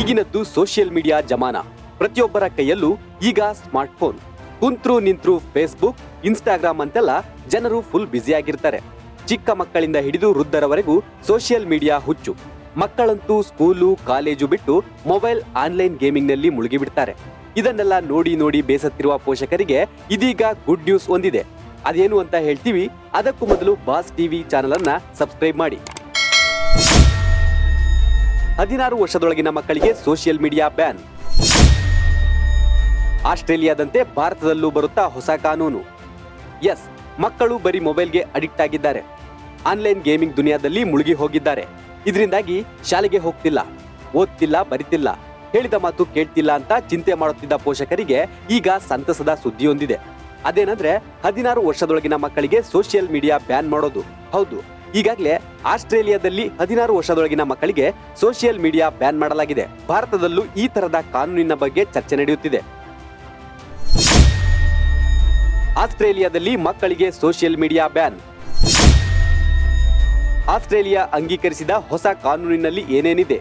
ಈಗಿನದ್ದು social media ಜಮಾನ. ಪ್ರತಿಯೊಬ್ಬರ ಕೈಯಲ್ಲೂ ಈಗ smartphone. ಕುಂತ್ರು ನಿಂತ್ರು Facebook, Instagram ಅಂತೆಲ್ಲ ಜನರು ಫುಲ್ ಬ್ಯುಸಿಯಾಗಿರ್ತಾರೆ. ಚಿಕ್ಕ ಮಕ್ಕಳಿಂದ ಹಿಡಿದು ವೃದ್ಧರವರೆಗೂ ಸೋಷಿಯಲ್ ಮೀಡಿಯಾ ಹುಚ್ಚು. ಮಕ್ಕಳಂತೂ ಸ್ಕೂಲು ಕಾಲೇಜು ಬಿಟ್ಟು ಮೊಬೈಲ್ ಆನ್ಲೈನ್ ಗೇಮಿಂಗ್ ನಲ್ಲಿ ಮುಳುಗಿಬಿಡ್ತಾರೆ. ಇದನ್ನೆಲ್ಲ ನೋಡಿ ನೋಡಿ ಬೇಸತ್ತಿರುವ ಪೋಷಕರಿಗೆ ಇದೀಗ ಗುಡ್ ನ್ಯೂಸ್ ಒಂದಿದೆ. ಅದೇನು ಅಂತ ಹೇಳ್ತೀವಿ. ಅದಕ್ಕೂ ಮೊದಲು ಬಾಸ್ ಟಿವಿ ಚಾನೆಲ್ ಅನ್ನ ಸಬ್ಸ್ಕ್ರೈಬ್ ಮಾಡಿ. 16 ವರ್ಷದೊಳಗಿನ ಮಕ್ಕಳಿಗೆ ಸೋಷಿಯಲ್ ಮೀಡಿಯಾ ಬ್ಯಾನ್. ಆಸ್ಟ್ರೇಲಿಯಾದಂತೆ ಭಾರತದಲ್ಲೂ ಬರುತ್ತಾ ಹೊಸ ಕಾನೂನು. ಎಸ್, ಮಕ್ಕಳು ಬರೀ ಮೊಬೈಲ್ಗೆ ಅಡಿಕ್ಟ್ ಆಗಿದ್ದಾರೆ. ಆನ್ಲೈನ್ ಗೇಮಿಂಗ್ ದುನಿಯಾದಲ್ಲಿ ಮುಳುಗಿ ಹೋಗಿದ್ದಾರೆ. ಇದರಿಂದಾಗಿ ಶಾಲೆಗೆ ಹೋಗ್ತಿಲ್ಲ, ಓದ್ತಿಲ್ಲ, ಬರಿತಿಲ್ಲ, ಹೇಳಿದ ಮಾತು ಕೇಳ್ತಿಲ್ಲ ಅಂತ ಚಿಂತೆ ಮಾಡುತ್ತಿದ್ದ ಪೋಷಕರಿಗೆ ಈಗ ಸಂತಸದ ಸುದ್ದಿಯೊಂದಿದೆ. ಅದೇನಂದ್ರೆ 16 ವರ್ಷದೊಳಗಿನ ಮಕ್ಕಳಿಗೆ ಸೋಷಿಯಲ್ ಮೀಡಿಯಾ ಬ್ಯಾನ್ ಮಾಡೋದು. ಹೌದು, ಈಗಾಗಲೇ ಆಸ್ಟ್ರೇಲಿಯಾದಲ್ಲಿ 16 ವರ್ಷದೊಳಗಿನ ಮಕ್ಕಳಿಗೆ ಸೋಷಿಯಲ್ ಮೀಡಿಯಾ ಬ್ಯಾನ್ ಮಾಡಲಾಗಿದೆ. ಭಾರತದಲ್ಲೂ ಈ ತರದ ಕಾನೂನಿನ ಬಗ್ಗೆ ಚರ್ಚೆ ನಡೆಯುತ್ತಿದೆ. ಆಸ್ಟ್ರೇಲಿಯಾದಲ್ಲಿ ಮಕ್ಕಳಿಗೆ ಸೋಷಿಯಲ್ ಮೀಡಿಯಾ ಬ್ಯಾನ್. ಆಸ್ಟ್ರೇಲಿಯಾ ಅಂಗೀಕರಿಸಿದ ಹೊಸ ಕಾನೂನಿನಲ್ಲಿ ಏನೇನಿದೆ?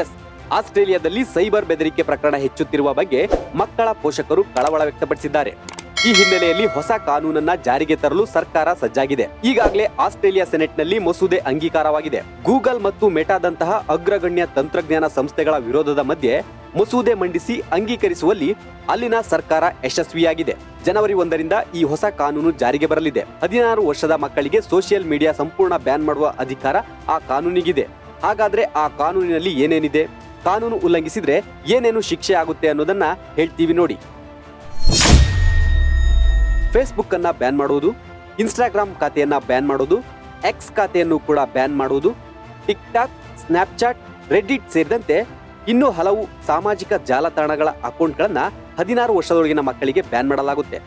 ಎಸ್, ಆಸ್ಟ್ರೇಲಿಯಾದಲ್ಲಿ ಸೈಬರ್ ಬೆದರಿಕೆ ಪ್ರಕರಣ ಹೆಚ್ಚುತ್ತಿರುವ ಬಗ್ಗೆ ಮಕ್ಕಳ ಪೋಷಕರು ಕಳವಳ ವ್ಯಕ್ತಪಡಿಸಿದ್ದಾರೆ. ಈ ಹಿನ್ನೆಲೆಯಲ್ಲಿ ಹೊಸ ಕಾನೂನನ್ನ ಜಾರಿಗೆ ತರಲು ಸರ್ಕಾರ ಸಜ್ಜಾಗಿದೆ. ಈಗಾಗಲೇ ಆಸ್ಟ್ರೇಲಿಯಾ ಸೆನೆಟ್ನಲ್ಲಿ ಮಸೂದೆ ಅಂಗೀಕಾರವಾಗಿದೆ. ಗೂಗಲ್ ಮತ್ತು ಮೆಟಾದಂತಹ ಅಗ್ರಗಣ್ಯ ತಂತ್ರಜ್ಞಾನ ಸಂಸ್ಥೆಗಳ ವಿರೋಧದ ಮಧ್ಯೆ ಮಸೂದೆ ಮಂಡಿಸಿ ಅಂಗೀಕರಿಸುವಲ್ಲಿ ಅಲ್ಲಿನ ಸರ್ಕಾರ ಯಶಸ್ವಿಯಾಗಿದೆ. ಜನವರಿ 1ರಿಂದ ಈ ಹೊಸ ಕಾನೂನು ಜಾರಿಗೆ ಬರಲಿದೆ. 16 ವರ್ಷದ ಮಕ್ಕಳಿಗೆ ಸೋಷಿಯಲ್ ಮೀಡಿಯಾ ಸಂಪೂರ್ಣ ಬ್ಯಾನ್ ಮಾಡುವ ಅಧಿಕಾರ ಆ ಕಾನೂನಿಗಿದೆ. ಹಾಗಾದ್ರೆ ಆ ಕಾನೂನಿನಲ್ಲಿ ಏನೇನಿದೆ? ಕಾನೂನು ಉಲ್ಲಂಘಿಸಿದ್ರೆ ಏನೇನು ಶಿಕ್ಷೆ ಆಗುತ್ತೆ ಅನ್ನೋದನ್ನ ಹೇಳ್ತೀವಿ ನೋಡಿ. ಫೇಸ್ಬುಕ್ ಅನ್ನ ಬ್ಯಾನ್ ಮಾಡುವುದು, ಇನ್ಸ್ಟಾಗ್ರಾಮ್ ಖಾತೆಯನ್ನ ಬ್ಯಾನ್ ಮಾಡುವುದು, ಎಕ್ಸ್ ಖಾತೆಯನ್ನು ಕೂಡ ಬ್ಯಾನ್ ಮಾಡುವುದು, ಟಿಕ್ ಟಾಕ್, ಸ್ನ್ಯಾಪ್ಚಾಟ್, ರೆಡ್ಡಿಟ್ ಸೇರಿದಂತೆ ಇನ್ನೂ ಹಲವು ಸಾಮಾಜಿಕ ಜಾಲತಾಣಗಳ ಅಕೌಂಟ್ಗಳನ್ನ 16 ವರ್ಷದೊಳಗಿನ ಮಕ್ಕಳಿಗೆ ಬ್ಯಾನ್ ಮಾಡಲಾಗುತ್ತೆ.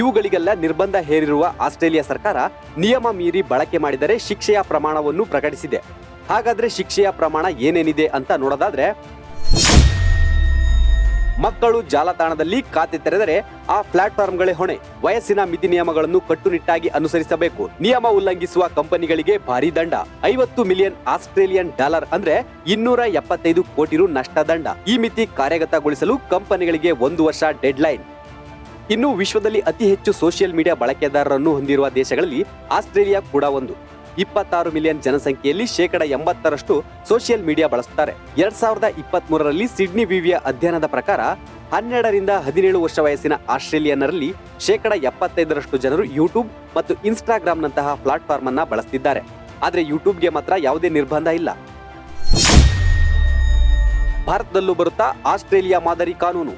ಇವುಗಳಿಗೆಲ್ಲ ನಿರ್ಬಂಧ ಹೇರಿರುವ ಆಸ್ಟ್ರೇಲಿಯಾ ಸರ್ಕಾರ ನಿಯಮ ಮೀರಿ ಬಳಕೆ ಮಾಡಿದರೆ ಶಿಕ್ಷೆಯ ಪ್ರಮಾಣವನ್ನು ಪ್ರಕಟಿಸಿದೆ. ಹಾಗಾದ್ರೆ ಶಿಕ್ಷೆಯ ಪ್ರಮಾಣ ಏನೇನಿದೆ ಅಂತ ನೋಡೋದಾದ್ರೆ, ಮಕ್ಕಳು ಜಾಲತಾಣದಲ್ಲಿ ಖಾತೆ ತೆರೆದರೆ ಆ ಪ್ಲಾಟ್ಫಾರ್ಮ್ಗಳೇ ಹೊಣೆ. ವಯಸ್ಸಿನ ಮಿತಿ ನಿಯಮಗಳನ್ನು ಕಟ್ಟುನಿಟ್ಟಾಗಿ ಅನುಸರಿಸಬೇಕು. ನಿಯಮ ಉಲ್ಲಂಘಿಸುವ ಕಂಪನಿಗಳಿಗೆ ಭಾರಿ ದಂಡ. 50 ಮಿಲಿಯನ್ ಆಸ್ಟ್ರೇಲಿಯನ್ ಡಾಲರ್ ಅಂದ್ರೆ 275 ಕೋಟಿ ರು ನಷ್ಟ ದಂಡ. ಈ ಮಿತಿ ಕಾರ್ಯಗತಗೊಳಿಸಲು ಕಂಪನಿಗಳಿಗೆ 1 ವರ್ಷ ಡೆಡ್ ಲೈನ್. ಇನ್ನು ವಿಶ್ವದಲ್ಲಿ ಅತಿ ಹೆಚ್ಚು ಸೋಷಿಯಲ್ ಮೀಡಿಯಾ ಬಳಕೆದಾರರನ್ನು ಹೊಂದಿರುವ ದೇಶಗಳಲ್ಲಿ ಆಸ್ಟ್ರೇಲಿಯಾ ಕೂಡ ಒಂದು. 26 ಮಿಲಿಯನ್ ಜನಸಂಖ್ಯೆಯಲ್ಲಿ 80% ಸೋಷಿಯಲ್ ಮೀಡಿಯಾ ಬಳಸುತ್ತಾರೆ. 2023ರಲ್ಲಿ ಸಿಡ್ನಿ ವಿವಿಯ ಅಧ್ಯಯನದ ಪ್ರಕಾರ 12ರಿಂದ 17 ವರ್ಷ ವಯಸ್ಸಿನ ಆಸ್ಟ್ರೇಲಿಯನ್ನರಲ್ಲಿ 75% ಜನರು ಯೂಟ್ಯೂಬ್ ಮತ್ತು ಇನ್ಸ್ಟಾಗ್ರಾಮ್ ನಂತಹ ಪ್ಲಾಟ್ಫಾರ್ಮ್ ಅನ್ನ ಬಳಸುತ್ತಿದ್ದಾರೆ. ಆದ್ರೆ ಯೂಟ್ಯೂಬ್ಗೆ ಮಾತ್ರ ಯಾವುದೇ ನಿರ್ಬಂಧ ಇಲ್ಲ. ಭಾರತದಲ್ಲೂ ಬರುತ್ತಾ ಆಸ್ಟ್ರೇಲಿಯಾ ಮಾದರಿ ಕಾನೂನು.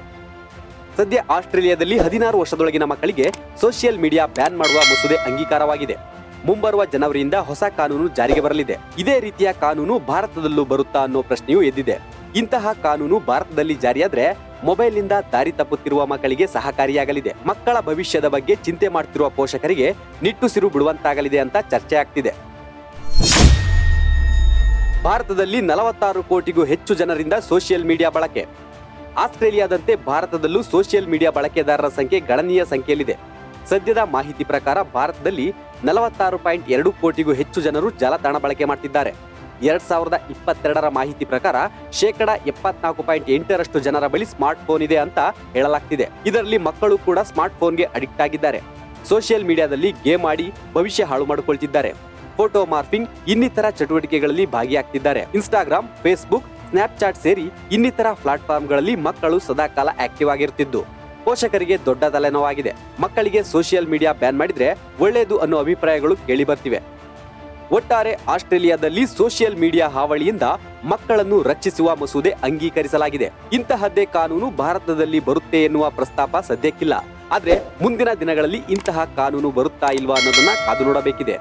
ಸದ್ಯ ಆಸ್ಟ್ರೇಲಿಯಾದಲ್ಲಿ 16 ವರ್ಷದೊಳಗಿನ ಮಕ್ಕಳಿಗೆ ಸೋಷಿಯಲ್ ಮೀಡಿಯಾ ಬ್ಯಾನ್ ಮಾಡುವ ಮಸೂದೆ ಅಂಗೀಕಾರವಾಗಿದೆ. ಮುಂಬರುವ ಜನವರಿಯಿಂದ ಹೊಸ ಕಾನೂನು ಜಾರಿಗೆ ಬರಲಿದೆ. ಇದೇ ರೀತಿಯ ಕಾನೂನು ಭಾರತದಲ್ಲೂ ಬರುತ್ತಾ ಅನ್ನೋ ಪ್ರಶ್ನೆಯೂ ಎದ್ದಿದೆ. ಇಂತಹ ಕಾನೂನು ಭಾರತದಲ್ಲಿ ಜಾರಿಯಾದ್ರೆ ಮೊಬೈಲ್ನಿಂದ ದಾರಿ ತಪ್ಪುತ್ತಿರುವ ಮಕ್ಕಳಿಗೆ ಸಹಕಾರಿಯಾಗಲಿದೆ. ಮಕ್ಕಳ ಭವಿಷ್ಯದ ಬಗ್ಗೆ ಚಿಂತೆ ಮಾಡ್ತಿರುವ ಪೋಷಕರಿಗೆ ನಿಟ್ಟುಸಿರು ಬಿಡುವಂತಾಗಲಿದೆ ಅಂತ ಚರ್ಚೆ ಆಗ್ತಿದೆ. ಭಾರತದಲ್ಲಿ 46 ಕೋಟಿಗೂ ಹೆಚ್ಚು ಜನರಿಂದ ಸೋಷಿಯಲ್ ಮೀಡಿಯಾ ಬಳಕೆ. ಆಸ್ಟ್ರೇಲಿಯಾದಂತೆ ಭಾರತದಲ್ಲೂ ಸೋಷಿಯಲ್ ಮೀಡಿಯಾ ಬಳಕೆದಾರರ ಸಂಖ್ಯೆ ಗಣನೀಯ ಸಂಖ್ಯೆಯಲ್ಲಿದೆ. ಸದ್ಯದ ಮಾಹಿತಿ ಪ್ರಕಾರ ಭಾರತದಲ್ಲಿ 46.2 ಕೋಟಿಗೂ ಹೆಚ್ಚು ಜನರು ಜಾಲತಾಣ ಬಳಕೆ ಮಾಡ್ತಿದ್ದಾರೆ. 2022ರ ಮಾಹಿತಿ ಪ್ರಕಾರ 74.8% ಜನರ ಬಳಿ ಸ್ಮಾರ್ಟ್ ಫೋನ್ ಇದೆ ಅಂತ ಹೇಳಲಾಗ್ತಿದೆ. ಇದರಲ್ಲಿ ಮಕ್ಕಳು ಕೂಡ ಸ್ಮಾರ್ಟ್ ಫೋನ್ಗೆ ಅಡಿಕ್ಟ್ ಆಗಿದ್ದಾರೆ. ಸೋಷಿಯಲ್ ಮೀಡಿಯಾದಲ್ಲಿ ಗೇಮ್ ಆಡಿ ಭವಿಷ್ಯ ಹಾಳು ಮಾಡಿಕೊಳ್ತಿದ್ದಾರೆ. ಫೋಟೋ ಮಾರ್ಫಿಂಗ್ ಇನ್ನಿತರ ಚಟುವಟಿಕೆಗಳಲ್ಲಿ ಭಾಗಿಯಾಗ್ತಿದ್ದಾರೆ. ಇನ್ಸ್ಟಾಗ್ರಾಮ್, ಫೇಸ್ಬುಕ್, ಸ್ನ್ಯಾಪ್ಚಾಟ್ ಸೇರಿ ಇನ್ನಿತರ ಪ್ಲಾಟ್ಫಾರ್ಮ್ಗಳಲ್ಲಿ ಮಕ್ಕಳು ಸದಾಕಾಲ ಆಕ್ಟಿವ್ ಆಗಿರ್ತಿದ್ದು ಪೋಷಕರಿಗೆ ದೊಡ್ಡ ತಲೆನೋವಾಗಿದೆ. ಮಕ್ಕಳಿಗೆ ಸೋಷಿಯಲ್ ಮೀಡಿಯಾ ಬ್ಯಾನ್ ಮಾಡಿದ್ರೆ ಒಳ್ಳೆಯದು ಅನ್ನೋ ಅಭಿಪ್ರಾಯಗಳು ಕೇಳಿ ಬರ್ತಿವೆ. ಒಟ್ಟಾರೆ ಆಸ್ಟ್ರೇಲಿಯಾದಲ್ಲಿ ಸೋಷಿಯಲ್ ಮೀಡಿಯಾ ಹಾವಳಿಯಿಂದ ಮಕ್ಕಳನ್ನು ರಕ್ಷಿಸುವ ಮಸೂದೆ ಅಂಗೀಕರಿಸಲಾಗಿದೆ. ಇಂತಹದ್ದೇ ಕಾನೂನು ಭಾರತದಲ್ಲಿ ಬರುತ್ತೆ ಎನ್ನುವ ಪ್ರಸ್ತಾಪ ಸದ್ಯಕ್ಕಿಲ್ಲ. ಆದ್ರೆ ಮುಂದಿನ ದಿನಗಳಲ್ಲಿ ಇಂತಹ ಕಾನೂನು ಬರುತ್ತಾ ಇಲ್ವಾ ಅನ್ನೋದನ್ನ ಕಾದು ನೋಡಬೇಕಿದೆ.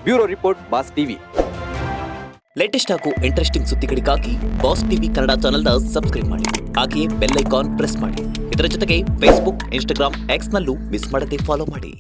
Bureau report, Boss TV. Latest ಹಾಗೂ ಇಂಟ್ರೆಸ್ಟಿಂಗ್ ಸುದ್ದಿಗಳಿಗಾಗಿ ಬಾಸ್ ಟಿವಿ ಕನ್ನಡ ಚಾನೆಲ್ನ ಸಬ್ಸ್ಕ್ರೈಬ್ ಮಾಡಿ. ಹಾಗೆಯೇ ಬೆಲ್ ಐಕಾನ್ ಪ್ರೆಸ್ ಮಾಡಿ. ಇದರ ಜೊತೆಗೆ ಫೇಸ್ಬುಕ್, ಇನ್ಸ್ಟಾಗ್ರಾಮ್, ಎಕ್ಸ್ ನಲ್ಲೂ ಮಿಸ್ ಮಾಡದೆ ಫಾಲೋ ಮಾಡಿ.